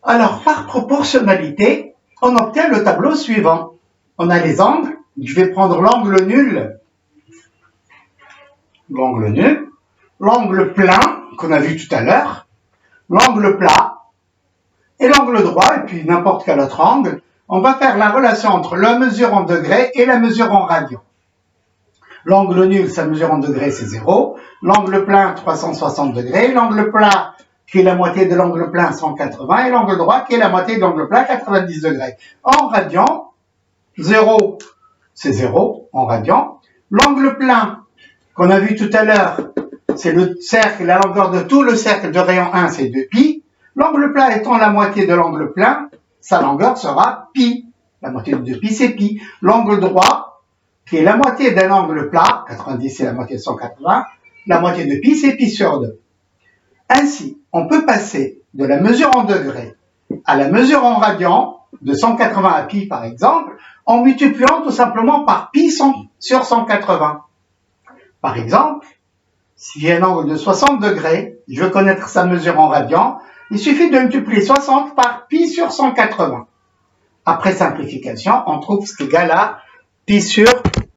Alors, par proportionnalité, on obtient le tableau suivant. On a les angles. Je vais prendre l'angle nul, l'angle plein, qu'on a vu tout à l'heure, l'angle plat, et l'angle droit, et puis n'importe quel autre angle. On va faire la relation entre la mesure en degrés et la mesure en radians. L'angle nul, sa mesure en degrés, c'est 0. L'angle plein, 360 degrés. L'angle plat, qui est la moitié de l'angle plein, 180. Et l'angle droit, qui est la moitié de l'angle plat, 90 degrés. En radian, 0, c'est 0 en radian. L'angle plein, qu'on a vu tout à l'heure, c'est le cercle, la longueur de tout le cercle de rayon 1, c'est 2pi. L'angle plat étant la moitié de l'angle plein, sa longueur sera pi. La moitié de 2pi, c'est pi. L'angle droit, qui est la moitié d'un angle plat, 90 c'est la moitié de 180, la moitié de pi, c'est pi sur 2. Ainsi, on peut passer de la mesure en degrés à la mesure en radian, de 180 à pi par exemple, en multipliant tout simplement par pi sur 180. Par exemple, si j'ai un angle de 60 degrés, je veux connaître sa mesure en radian, il suffit de multiplier 60 par pi sur 180. Après simplification, on trouve ce qui est égal à pi sur